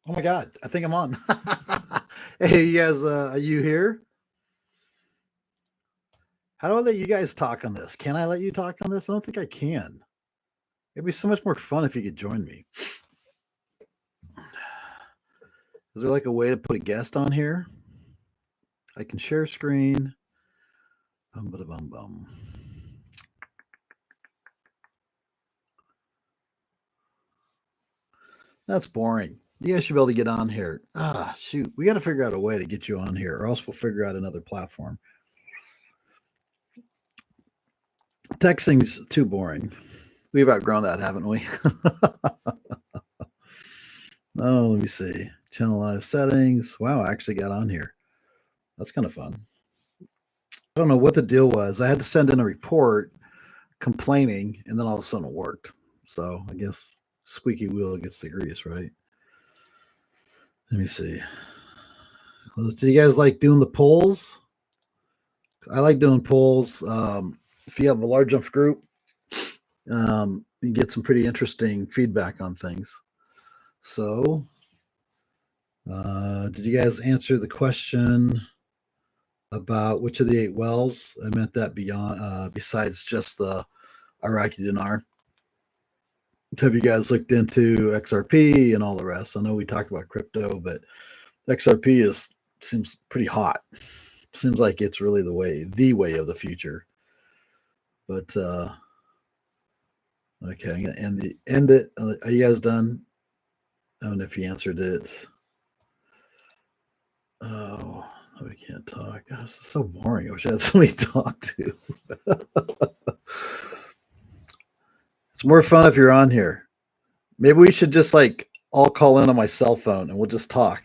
Oh my God, I think I'm on. Hey, you guys, are you here? How do I let you guys talk on this? Can I let you talk on this? I don't think I can. It'd be so much more fun if you could join me. Is there like a way to put a guest on here? I can share screen. Bum, bada, bum, bum. That's boring. You guys should be able to get on here. Ah, shoot. We got to figure out a way to get you on here, or else we'll figure out another platform. Texting's too boring. We've outgrown that, haven't we? Oh, let me see. Channel live settings. Wow, I actually got on here. That's kind of fun. I don't know what the deal was. I had to send in a report complaining, and then all of a sudden it worked. So I guess squeaky wheel gets the grease, right? Let me see. Do you guys like doing the polls? I like doing polls. If you have a large enough group, you get some pretty interesting feedback on things. So, did you guys answer the question about which of the 8 wells? I meant that beyond, besides just the Iraqi dinar. Have you guys looked into XRP and all the rest? I know we talked about crypto, but XRP seems pretty hot. Seems like it's really the way of the future. But okay, I'm gonna end it. Are you guys done? I don't know if you answered it. Oh, we can't talk. Gosh, this is so boring. I wish I had somebody to talk to. It's more fun if you're on here. Maybe we should just like all call in on my cell phone and we'll just talk.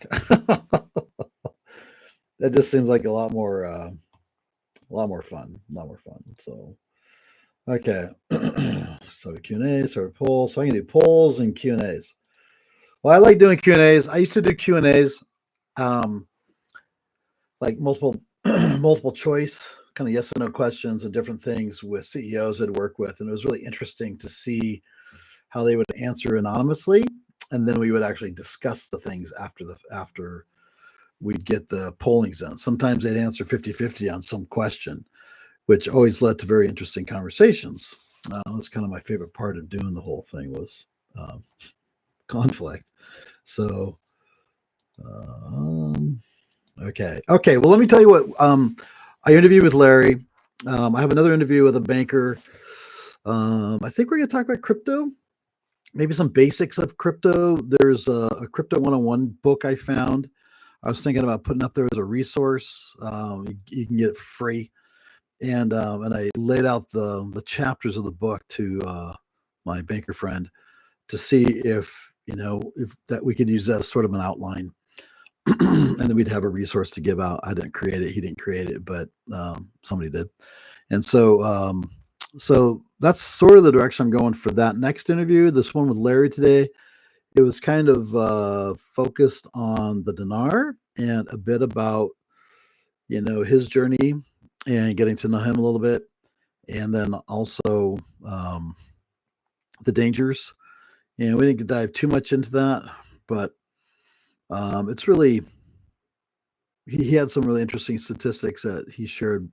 That just seems like a lot more fun. A lot more fun. So okay. So Q and A, so polls. So I can do polls and Q and A's. Well, I like doing Q and A's. I used to do Q and A's, um, like multiple choice, kind of yes and no questions and different things with CEOs I'd work with, and it was really interesting to see how they would answer anonymously, and then we would actually discuss the things after we'd get the pollings done. Sometimes they'd answer 50-50 on some question, which always led to very interesting conversations. That's kind of my favorite part of doing the whole thing was conflict. So, okay. Well, let me tell you what. I interviewed with Larry. I have another interview with a banker. I think we're going to talk about crypto, maybe some basics of crypto. There's a Crypto 101 book I found. I was thinking about putting up there as a resource. You can get it free, and I laid out the chapters of the book to my banker friend to see if if that we could use that as sort of an outline, and then we'd have a resource to give out. I didn't create it; he didn't create it, but somebody did, and so that's sort of the direction I'm going for that next interview. This one with Larry today, it was kind of focused on the dinar and a bit about his journey and getting to know him a little bit, and then also the dangers. And we didn't dive too much into that, but it's really he had some really interesting statistics that he shared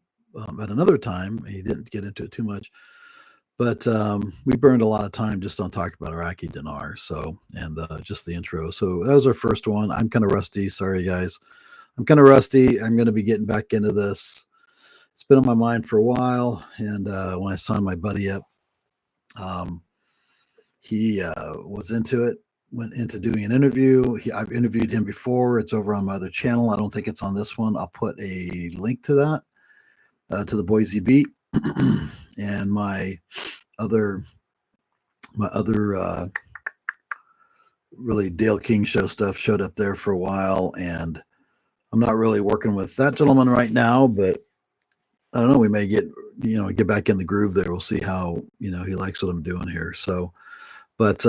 at another time. He didn't get into it too much, but we burned a lot of time just on talking about Iraqi dinar. So and just the intro. So that was our first one. I'm kind of rusty. Sorry, guys. I'm kind of rusty. I'm going to be getting back into this. It's been on my mind for a while, and when I signed my buddy up, he was into it. Went into doing an interview. I've interviewed him before. It's over on my other channel. I don't think it's on this one. I'll put a link to that, to the Boise Beat, and other my other really Dale King show stuff showed up there for a while, and I'm not really working with that gentleman right now, but I don't know. We may get back in the groove there. We'll see how he likes what I'm doing here. So, but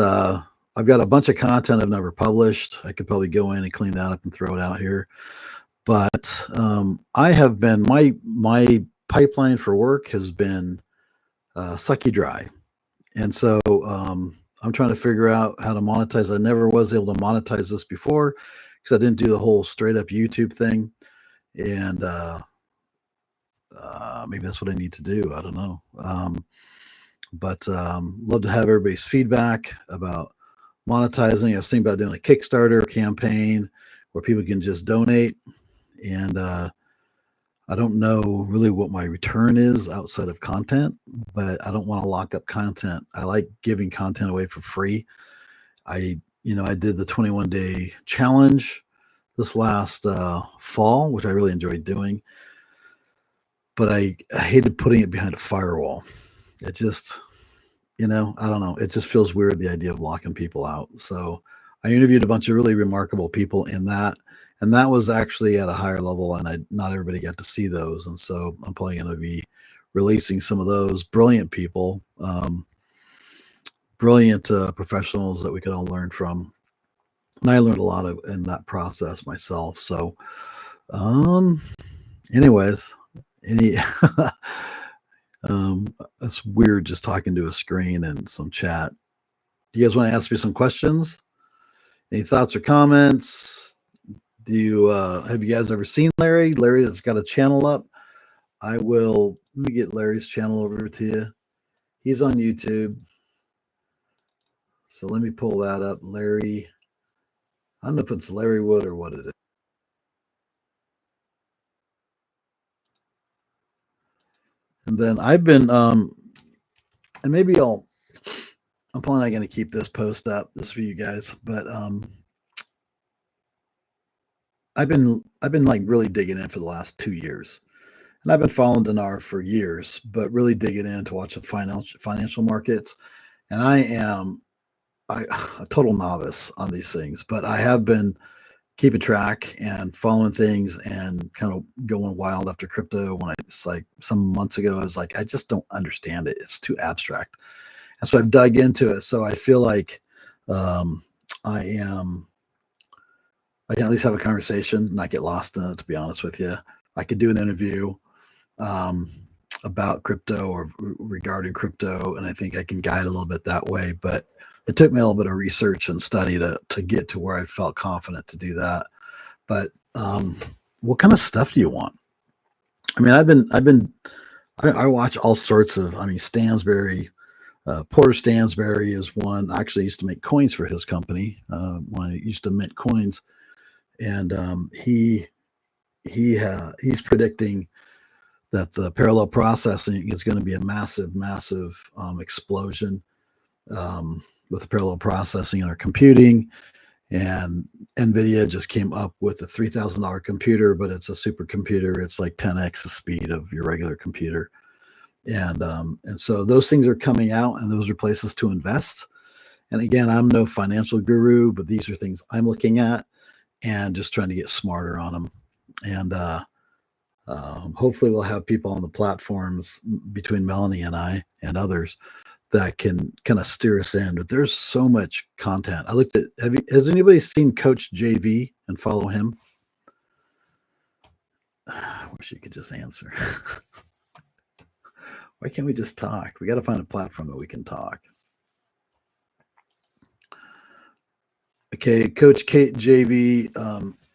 I've got a bunch of content I've never published. I could probably go in and clean that up and throw it out here. But I have been my pipeline for work has been sucky dry, and so I'm trying to figure out how to monetize. I never was able to monetize this before because I didn't do the whole straight up YouTube thing. And maybe that's what I need to do. I don't know. But love to have everybody's feedback about monetizing. I was thinking about doing a Kickstarter campaign where people can just donate. And I don't know really what my return is outside of content, but I don't want to lock up content. I like giving content away for free. I did the 21-day challenge this last fall, which I really enjoyed doing, but I hated putting it behind a firewall. It just, I don't know. It just feels weird, the idea of locking people out. So I interviewed a bunch of really remarkable people in that, and that was actually at a higher level, and not everybody got to see those. And so I'm probably going to be releasing some of those brilliant people, brilliant professionals that we can all learn from. And I learned a lot in that process myself. So, anyways, it's weird just talking to a screen and some chat. Do you guys want to ask me some questions? Any thoughts or comments? Have you guys ever seen Larry? Larry has got a channel up. Let me get Larry's channel over to you. He's on YouTube. So let me pull that up. Larry, I don't know if it's Larry Wood or what it is. And then I've been, and maybe I'm probably not going to keep this post up, this for you guys, but I've been like really digging in for the last 2 years, and I've been following Dinar for years, but really digging in to watch the financial markets. And I am a total novice on these things, but I have been keeping track and following things and kind of going wild after crypto. It's like some months ago, I was like, I just don't understand it. It's too abstract. And so I've dug into it. So I feel like I can at least have a conversation, not get lost in it, to be honest with you. I could do an interview about crypto or regarding crypto, and I think I can guide a little bit that way. But it took me a little bit of research and study to get to where I felt confident to do that. But what kind of stuff do you want? I mean, I watch all sorts of. I mean, Stansberry, Porter Stansberry is one. I actually used to make coins for his company when I used to mint coins, and he's predicting that the parallel processing is going to be a massive explosion with the parallel processing in our computing. And NVIDIA just came up with a $3,000 computer, but it's a supercomputer. It's like 10x the speed of your regular computer. And so those things are coming out, and those are places to invest. And again, I'm no financial guru, but these are things I'm looking at and just trying to get smarter on them. And hopefully we'll have people on the platforms between Melanie and I and others that can kind of steer us in. But there's so much content. I looked at, has anybody seen Coach JV and follow him? I wish you could just answer. Why can't we just talk? We got to find a platform that we can talk. Okay, Coach Kate JV,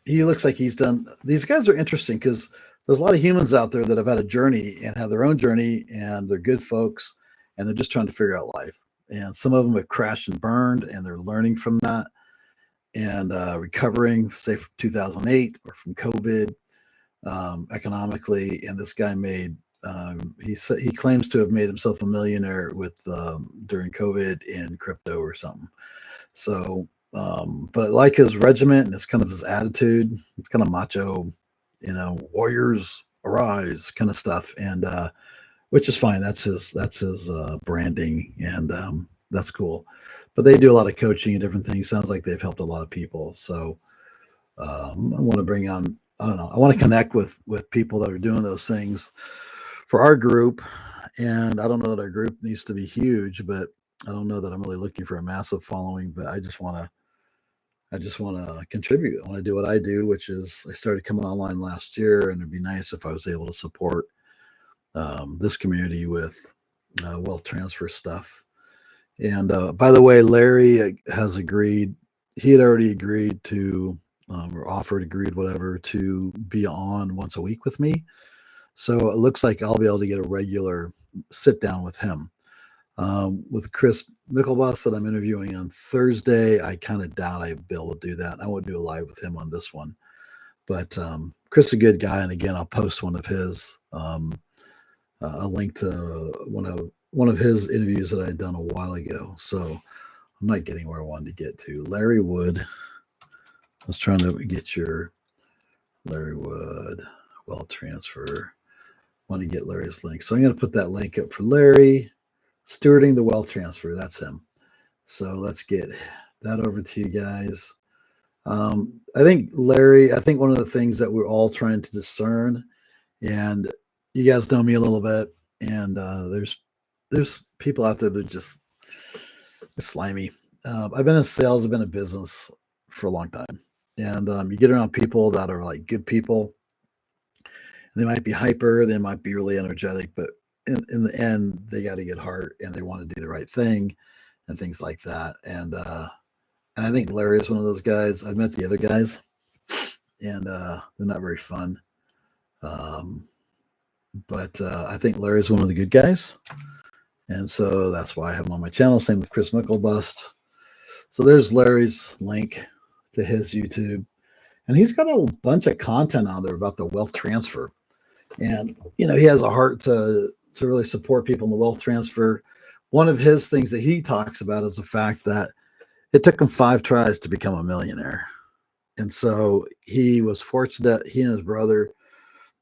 he looks like he's done. These guys are interesting because there's a lot of humans out there that have had a journey and have their own journey, and they're good folks, and they're just trying to figure out life. And some of them have crashed and burned, and they're learning from that and recovering, say, from 2008 or from COVID economically. And this guy made, he claims to have made himself a millionaire with during COVID in crypto or something. So, but I like his regiment and it's kind of his attitude. It's kind of macho, warriors arise kind of stuff. And, which is fine. That's his branding, and that's cool. But they do a lot of coaching and different things. Sounds like they've helped a lot of people. So I want to bring on, I don't know, I want to connect with people that are doing those things for our group. And I don't know that our group needs to be huge, but I don't know that I'm really looking for a massive following, but I just want to contribute. I want to do what I do, which is I started coming online last year, and it'd be nice if I was able to support this community with wealth transfer stuff. And by the way, Larry has agreed. He had already agreed to, or offered, agreed, whatever, to be on once a week with me. So it looks like I'll be able to get a regular sit down with him. With Chris Mickelbus that I'm interviewing on Thursday, I kind of doubt I'll be able to do that. I won't do a live with him on this one. But Chris is a good guy, and again, I'll post one of his, a link to one of his interviews that I had done a while ago. So I'm not getting where I wanted to get to. Larry Wood. I was trying to get your Larry Wood wealth transfer. Want to get Larry's link. So I'm going to put that link up for Larry. Stewarding the wealth transfer. That's him. So let's get that over to you guys. I think Larry, I think one of the things that we're all trying to discern, and you guys know me a little bit, and there's people out there that just are slimy. I've been in sales, I've been in business for a long time, and you get around people that are like good people. They might be hyper, they might be really energetic, but in the end, they got a good heart and they want to do the right thing and things like that. And I think Larry is one of those guys. I've met the other guys, and they're not very fun. But I think Larry is one of the good guys. And so that's why I have him on my channel. Same with Chris Mickelbust. So there's Larry's link to his YouTube. And he's got a bunch of content on there about the wealth transfer. And, you know, he has a heart to really support people in the wealth transfer. One of his things that he talks about is the fact that it took him 5 tries to become a millionaire. And so he was fortunate. He and his brother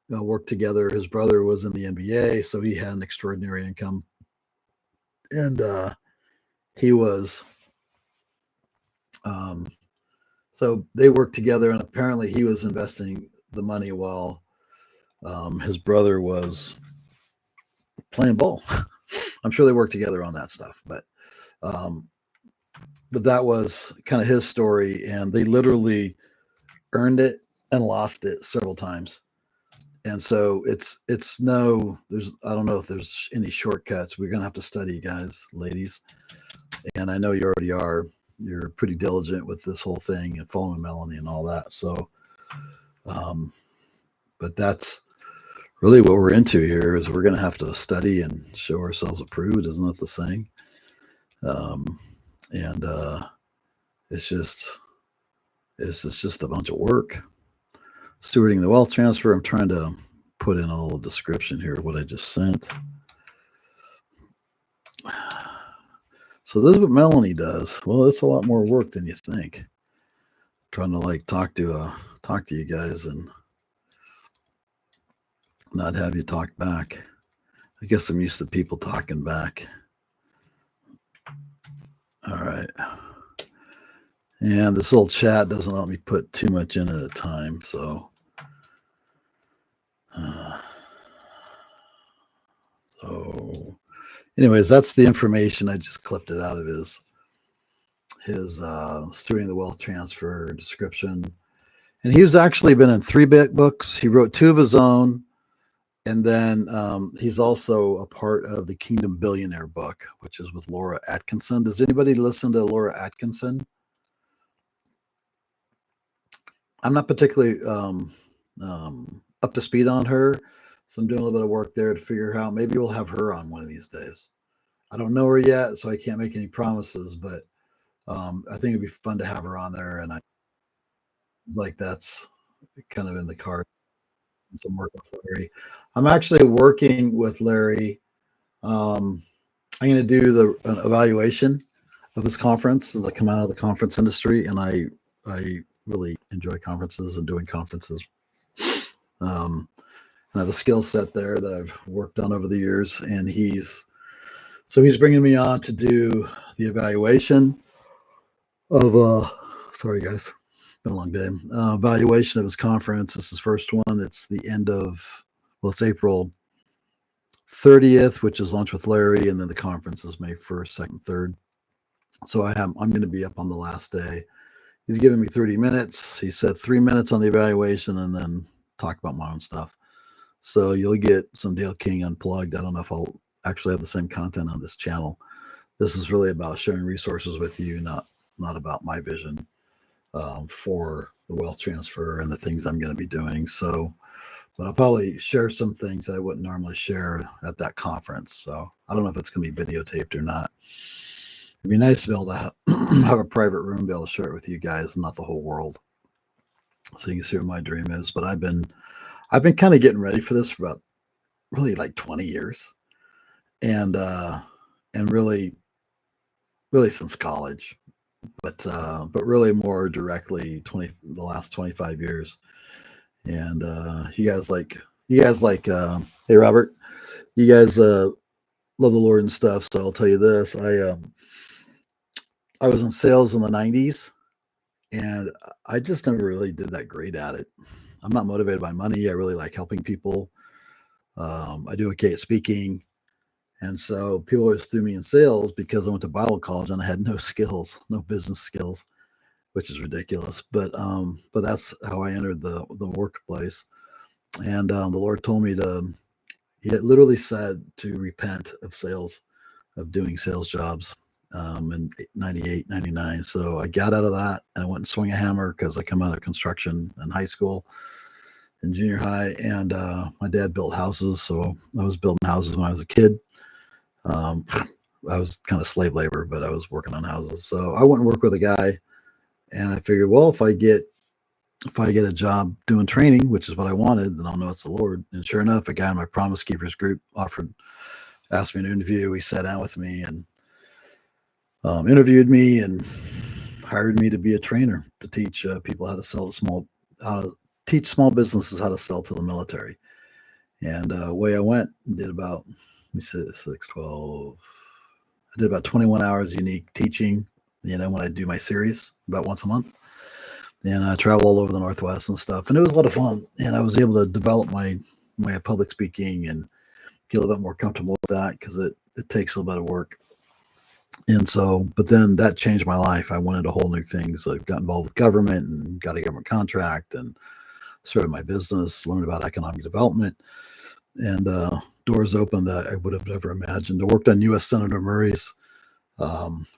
worked together. His brother was in the NBA, so he had an extraordinary income. And he was, so they worked together, and apparently he was investing the money while his brother was playing ball. I'm sure they worked together on that stuff, but that was kind of his story, and they literally earned it and lost it several times. And so there's I don't know if there's any shortcuts. We're gonna have to study, guys, ladies, and I know you already are. You're pretty diligent with this whole thing and following Melanie and all that. So, but that's really what we're into here, is we're going to have to study and show ourselves approved. Isn't that the saying? And it's just a bunch of work. Stewarding the wealth transfer. I'm trying to put in a little description here of what I just sent. So this is what Melanie does. Well, it's a lot more work than you think. Trying to like talk to you guys and not have you talk back. I guess I'm used to people talking back. All right. And this little chat doesn't let me put too much in at a time. So, anyways, that's the information. I just clipped it out of his Stewarding the Wealth Transfer description. And he's actually been in 3 books. He wrote 2 of his own. And then he's also a part of the Kingdom Billionaire book, which is with Laura Atkinson. Does anybody listen to Laura Atkinson? I'm not particularly up to speed on her, so I'm doing a little bit of work there to figure out. Maybe we'll have her on one of these days. I don't know her yet, so I can't make any promises, but I think it'd be fun to have her on there, and I like that's kind of in the card. Some work with Larry. I'm actually working with Larry. I'm going to do an evaluation of his conference as I come out of the conference industry, and I really enjoy conferences and doing conferences. And I have a skill set there that I've worked on over the years, and he's bringing me on to do the evaluation of sorry guys, been a long day. Evaluation of his conference. This is his first one. It's the end of, well, it's April 30th, which is Lunch with Larry, and then the conference is May 1st, 2nd, 3rd. So I'm going to be up on the last day. He's giving me 30 minutes. He said 3 minutes on the evaluation and then talk about my own stuff. So you'll get some Dale King Unplugged. I don't know if I'll actually have the same content on this channel, this is really about sharing resources with you, not about my vision for the wealth transfer and the things I'm going to be doing. So, but I'll probably share some things that I wouldn't normally share at that conference. So I don't know if it's going to be videotaped or not. It'd be nice to be able to have a private room, be able to share it with you guys, and not the whole world, so you can see what my dream is. But I've been kind of getting ready for this for about really like 20 years, and really since college, but really more directly the last 25 years. And hey Robert, you guys love the Lord and stuff. So I'll tell you this: I was in sales in the '90s, and I just never really did that great at it. I'm not motivated by money. I really like helping people. I do okay at speaking, and so people always threw me in sales because I went to Bible college and I had no skills, no business skills, which is ridiculous. But that's how I entered the workplace. And the Lord told me to. He had literally said to repent of sales, of doing sales jobs in 98, 99. So I got out of that and I went and swung a hammer because I come out of construction in high school and junior high. And my dad built houses. So I was building houses when I was a kid. Um, I was kind of slave labor, but I was working on houses. So I went and worked with a guy, and I figured, well, if I get a job doing training, which is what I wanted, then I'll know it's the Lord. And sure enough, a guy in my Promise Keepers group asked me to interview. He sat down with me and interviewed me and hired me to be a trainer to teach people how to teach small businesses how to sell to the military. And away I went and did about, let me see, 6, 12. I did about 21 hours unique teaching, when I do my series about once a month. And I travel all over the Northwest and stuff. And it was a lot of fun. And I was able to develop my public speaking and get a little bit more comfortable with that because it takes a little bit of work. And so, but then that changed my life. I went into whole new things. I got involved with government and got a government contract and started my business, learned about economic development, and doors opened that I would have never imagined. I worked on U.S. Senator Murray's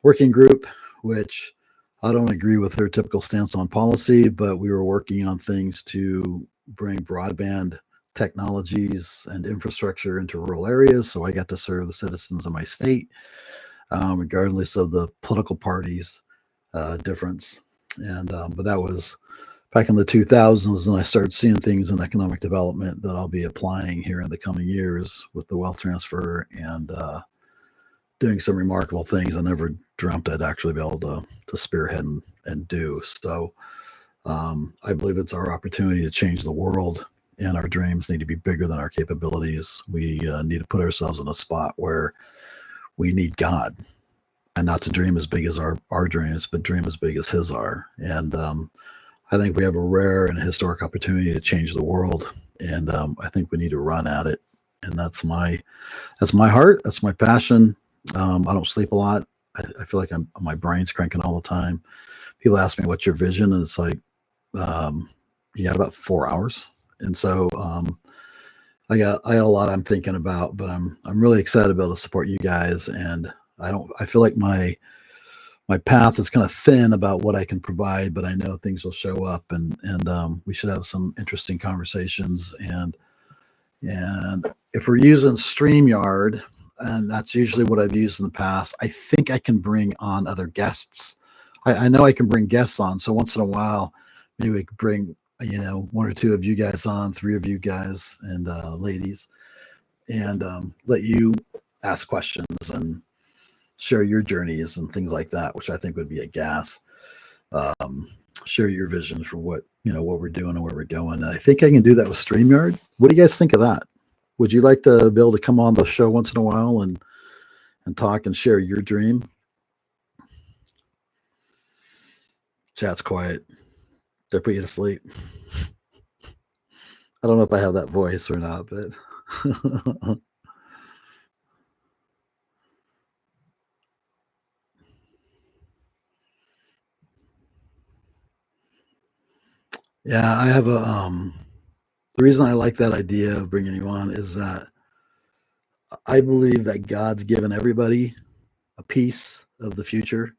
working group, which I don't agree with her typical stance on policy, but we were working on things to bring broadband technologies and infrastructure into rural areas. So I got to serve the citizens of my state, regardless of the political parties difference. And but that was back in the 2000s, and I started seeing things in economic development that I'll be applying here in the coming years with the wealth transfer and doing some remarkable things I never dreamt I'd actually be able to spearhead and do. So I believe it's our opportunity to change the world, and our dreams need to be bigger than our capabilities. We need to put ourselves in a spot where we need God, and not to dream as big as our dreams, but dream as big as His are. And I think we have a rare and historic opportunity to change the world, and I think we need to run at it. And that's my heart. That's my passion. I don't sleep a lot. I feel like my brain's cranking all the time. People ask me, "What's your vision?" And it's like, you got about 4 hours. And so I got a lot I'm thinking about, but I'm really excited to be able to support you guys. And I feel like my path is kind of thin about what I can provide, but I know things will show up, and we should have some interesting conversations. And if we're using StreamYard, and that's usually what I've used in the past, I think I can bring on other guests. I know I can bring guests on. So once in a while, maybe we could bring, one or two of you guys on, 3 of you guys and ladies, and let you ask questions and share your journeys and things like that, which I think would be a gas. Share your vision for what we're doing and where we're going. And I think I can do that with StreamYard. What do you guys think of that? Would you like to be able to come on the show once in a while and talk and share your dream? Chat's quiet. Did I put you to sleep? I don't know if I have that voice or not, but yeah, I have the reason I like that idea of bringing you on is that I believe that God's given everybody a piece of the future.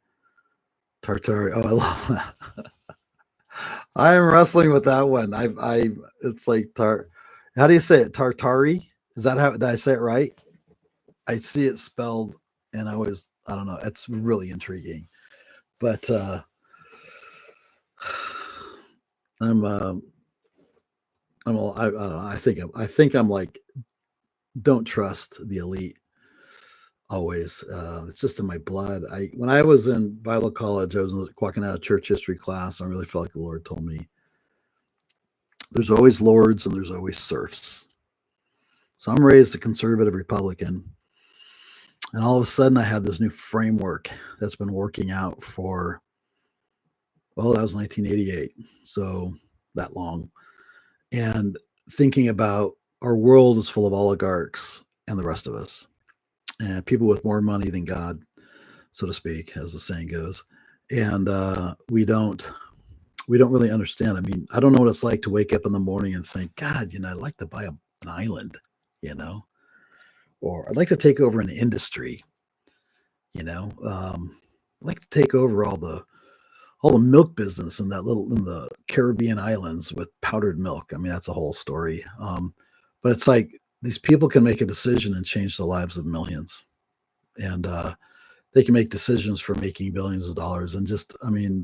Tartari. Oh, I love that. I am wrestling with that one. It's like how do you say it? Tartari? Is that how, did I say it right? I see it spelled and I don't know. It's really intriguing, but, I'm, I don't know. I think I'm like, don't trust the elite always. It's just in my blood. When I was in Bible college, I was walking out of church history class. I really felt like the Lord told me there's always lords and there's always serfs. So I'm raised a conservative Republican. And all of a sudden I had this new framework that's been working out for, well, that was 1988. So that long. And thinking about our world is full of oligarchs and the rest of us, and people with more money than God, so to speak, as the saying goes. And we don't really understand. I mean, I don't know what it's like to wake up in the morning and think, God, I'd like to buy an island, you know, or I'd like to take over an industry, I'd like to take over all the milk business in the Caribbean islands with powdered milk. I mean, that's a whole story. But it's like these people can make a decision and change the lives of millions. And they can make decisions for making billions of dollars, and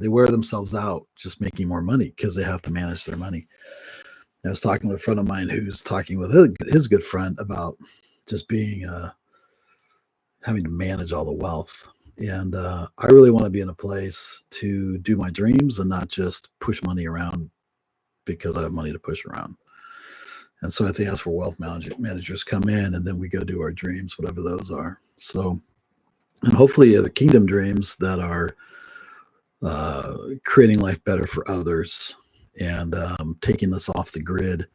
they wear themselves out just making more money because they have to manage their money. I was talking with a friend of mine who's talking with his good friend about just being, having to manage all the wealth. And I really want to be in a place to do my dreams and not just push money around because I have money to push around. And so I think that's where wealth managers come in, and then we go do our dreams, whatever those are. So, and hopefully the kingdom dreams that are creating life better for others, and taking this off the grid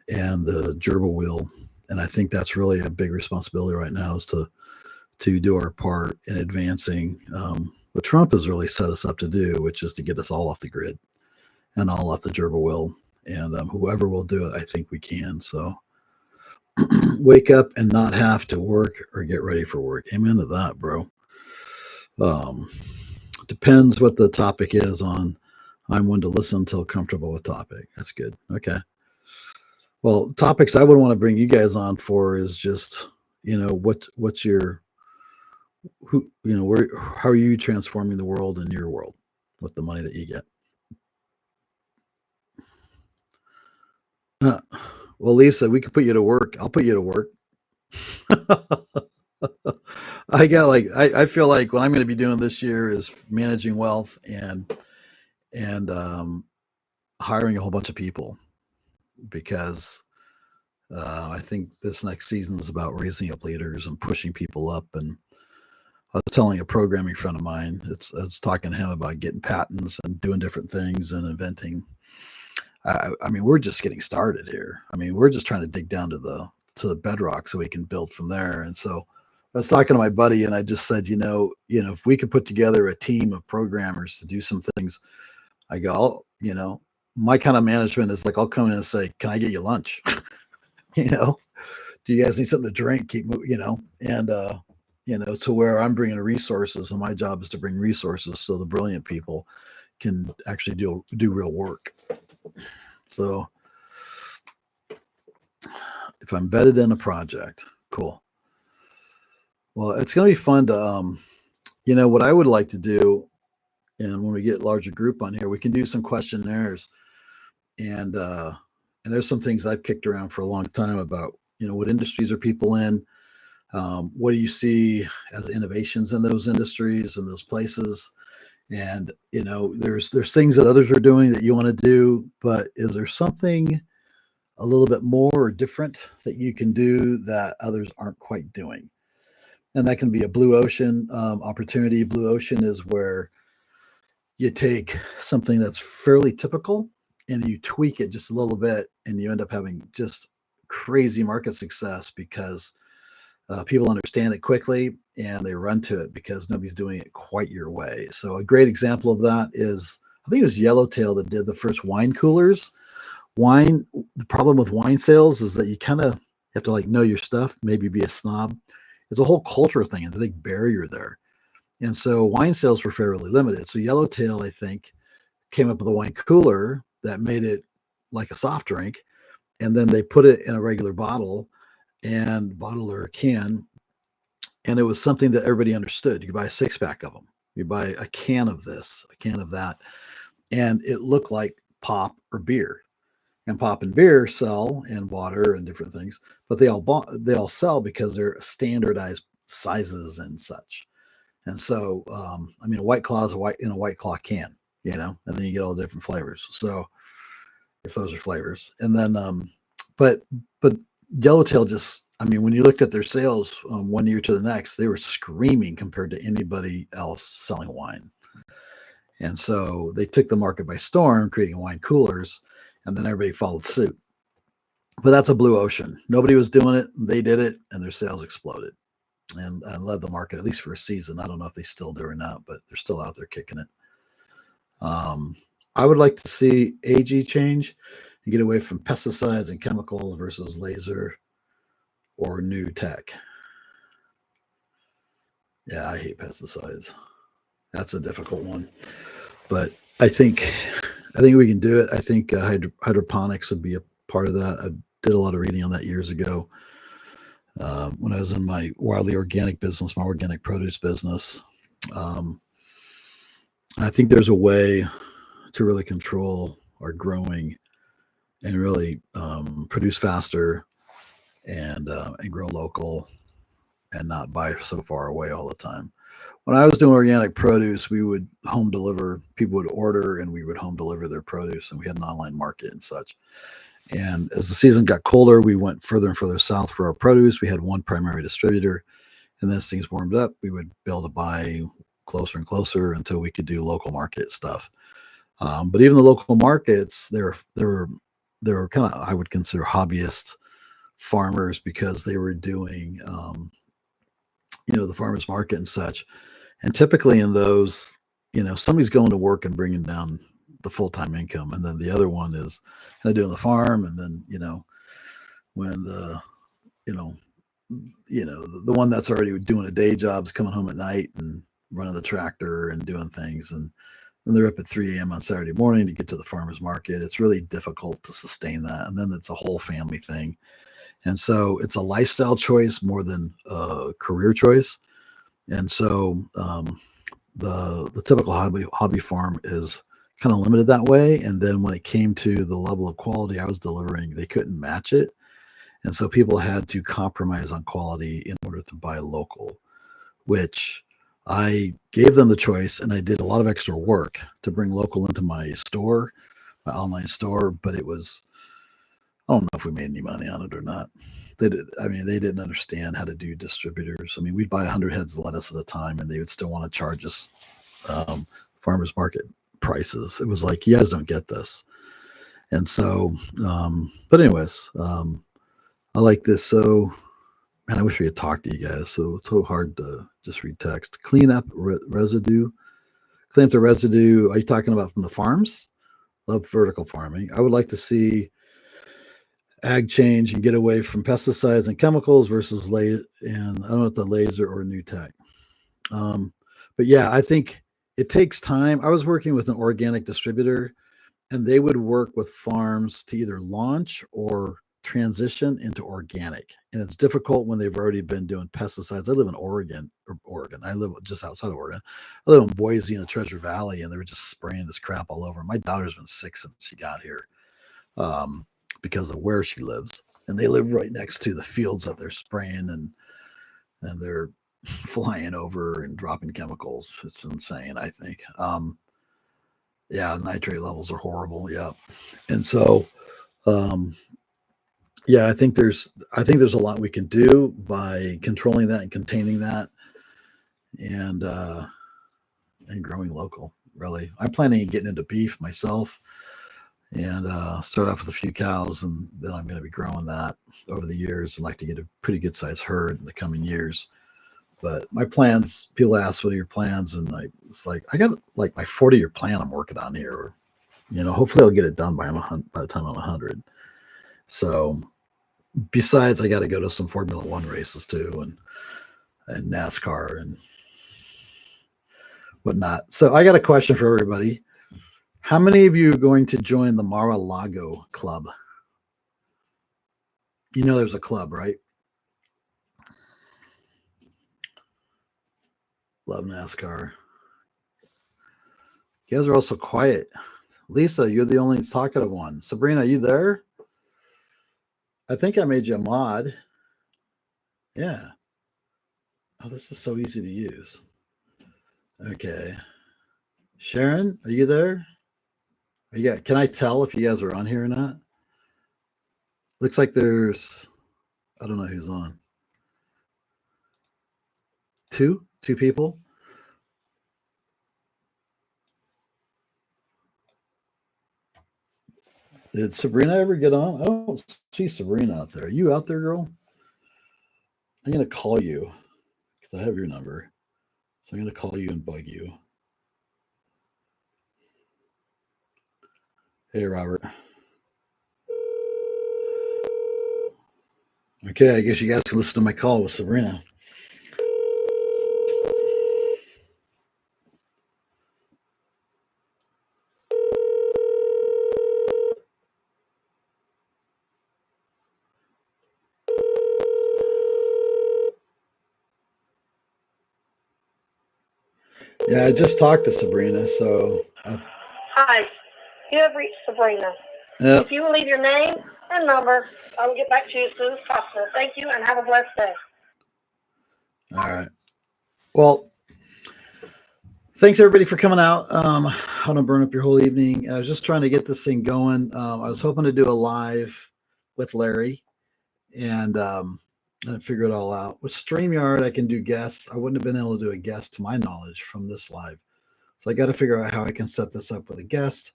and the gerbil wheel. And I think that's really a big responsibility right now, is to do our part in advancing what Trump has really set us up to do, which is to get us all off the grid and all off the gerbil wheel. And whoever will do it, I think we can. So wake up and not have to work or get ready for work. Amen to that, bro. Depends what the topic is on. I'm one to listen until comfortable with topic. That's good. Okay. Well, topics I would want to bring you guys on for is just, what's your, how are you transforming the world in your world with the money that you get? Well, Lisa, we could put you to work. I'll put you to work. I feel like what I'm going to be doing this year is managing wealth and hiring a whole bunch of people, because I think this next season is about raising up leaders and pushing people up. And I was telling a programming friend of mine, I was talking to him about getting patents and doing different things and inventing. I mean, we're just getting started here. I mean, we're just trying to dig down to the bedrock so we can build from there. And so I was talking to my buddy, and I just said, if we could put together a team of programmers to do some things, I go, my kind of management is like, I'll come in and say, can I get you lunch? Do you guys need something to drink? Keep moving, and, to where I'm bringing resources, and my job is to bring resources so the brilliant people can actually do real work. So if I'm embedded in a project, cool. Well, it's going to be fun to, what I would like to do. And when we get larger group on here, we can do some questionnaires, and there's some things I've kicked around for a long time about, what industries are people in? What do you see as innovations in those industries and those places? And, there's things that others are doing that you want to do, but is there something a little bit more or different that you can do that others aren't quite doing? And that can be a blue ocean opportunity. Blue ocean is where you take something that's fairly typical and you tweak it just a little bit, and you end up having just crazy market success because people understand it quickly and they run to it because nobody's doing it quite your way. So a great example of that is, I think it was Yellowtail that did the first wine coolers. The problem with wine sales is that you kind of have to know your stuff, maybe be a snob. It's a whole culture thing. It's a big barrier there. And so wine sales were fairly limited. So Yellowtail, I think, came up with a wine cooler that made it like a soft drink, and then they put it in a regular bottle or a can, and it was something that everybody understood. You buy a six pack of them, you buy a can of this, a can of that, and it looked like pop or beer. And pop and beer sell, and water and different things, but they all sell because they're standardized sizes and such. And so, I mean, a White Claw is a White Claw can, and then you get all the different flavors. So if those are flavors, and then, but Yellowtail just, I mean, when you looked at their sales 1 year to the next, they were screaming compared to anybody else selling wine. And so they took the market by storm, creating wine coolers, and then everybody followed suit. But that's a blue ocean. Nobody was doing it. They did it, and their sales exploded and led the market, at least for a season. I don't know if they still do or not, but they're still out there kicking it. I would like to see AG change and get away from pesticides and chemicals versus laser or new tech. Yeah, I hate pesticides. That's a difficult one, but I think we can do it. I think hydroponics would be a part of that. I did a lot of reading on that years ago when I was in my wildly organic business, my organic produce business. I think there's a way to really control our growing and really produce faster and grow local and not buy so far away all the time. When I was doing organic produce, we would home deliver. People would order, and we would home deliver their produce, and we had an online market and such. And as the season got colder, we went further and further south for our produce. We had one primary distributor, and as things warmed up, we would be able to buy closer and closer until we could do local market stuff. But even the local markets, they were kind of, I would consider, hobbyist farmers, because they were doing the farmers market and such. And typically in those, somebody's going to work and bringing down the full-time income, and then the other one is kind of doing the farm. And then when the the one that's already doing a day job is coming home at night and running the tractor and doing things, and then they're up at 3 a.m. on Saturday morning to get to the farmers market. It's really difficult to sustain that, and then it's a whole family thing. And so it's a lifestyle choice more than a career choice. And so the typical hobby farm is kind of limited that way. And then when it came to the level of quality I was delivering, they couldn't match it. And so people had to compromise on quality in order to buy local, which I gave them the choice, and I did a lot of extra work to bring local into my store, my online store. But it was, I don't know if we made any money on it or not. They didn't understand how to do distributors. I mean, we'd buy 100 heads of lettuce at a time, and they would still want to charge us farmers market prices. It was like, you guys don't get this. And so, but anyways, I like this. So, man, I wish we had talked to you guys. So it's so hard to just read text. Clean up residue. Clean up the residue. Are you talking about from the farms? Love vertical farming. I would like to see ag change and get away from pesticides and chemicals versus and I don't know if the laser or new tech. But yeah, I think it takes time. I was working with an organic distributor, and they would work with farms to either launch or transition into organic. And it's difficult when they've already been doing pesticides. I live in Oregon. I live just outside of Oregon. I live in Boise in the Treasure Valley, and they were just spraying this crap all over. My daughter's been sick since she got here. Because of where she lives, and they live right next to the fields that they're spraying, and they're flying over and dropping chemicals. It's insane, I think. Yeah, nitrate levels are horrible. Yeah. And so yeah, I think there's a lot we can do by controlling that and containing that, and growing local. Really, I'm planning on getting into beef myself, and start off with a few cows, and then I'm going to be growing that over the years. I'd like to get a pretty good sized herd in the coming years. But my plans, people ask, what are your plans? And it's like, I got like my 40-year plan I'm working on here. Hopefully I'll get it done by the time I'm 100. So besides, I got to go to some Formula One races too, and NASCAR, and whatnot. So I got a question for everybody. How many of you are going to join the Mar-a-Lago club? You know there's a club, right? Love NASCAR. You guys are all so quiet. Lisa, you're the only talkative one. Sabrina, are you there? I think I made you a mod. Yeah. Oh, this is so easy to use. Okay. Sharon, are you there? Yeah. Can I tell if you guys are on here or not? Looks like there's, I don't know who's on. Two people. Did Sabrina ever get on? I don't see Sabrina out there. Are you out there, girl? I'm going to call you because I have your number. So I'm going to call you and bug you. Hey, Robert. Okay, I guess you guys can listen to my call with Sabrina. Yeah, I just talked to Sabrina, so. Hi, you have reached Sabrina. Yep. If you will leave your name and number, I will get back to you as soon as possible. Thank you and have a blessed day. All right. Well, thanks everybody for coming out. I don't want to burn up your whole evening. I was just trying to get this thing going. I was hoping to do a live with Larry and figure it all out. With StreamYard, I can do guests. I wouldn't have been able to do a guest to my knowledge from this live. So I got to figure out how I can set this up with a guest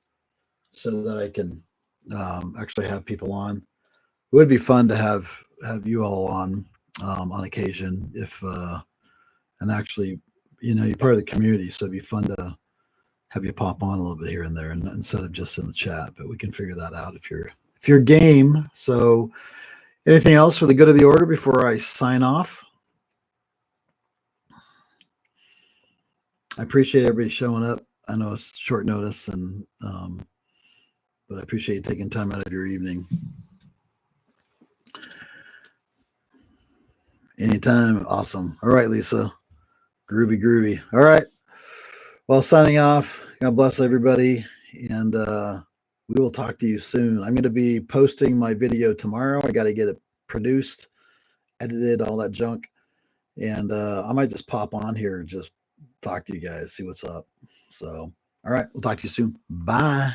so that I can actually have people on. It would be fun to have you all on occasion if and actually, you know, you're part of the community, so it'd be fun to have you pop on a little bit here and there, and instead of just in the chat. But we can figure that out if you're game. So, anything else for the good of the order before I sign off? I appreciate everybody showing up. I know it's short notice, and but I appreciate you taking time out of your evening. Anytime, awesome. All right, Lisa. Groovy. All right. Well, signing off. God bless everybody. And we will talk to you soon. I'm going to be posting my video tomorrow. I got to get it produced, edited, all that junk. And I might just pop on here and just talk to you guys, see what's up. So, all right. We'll talk to you soon. Bye.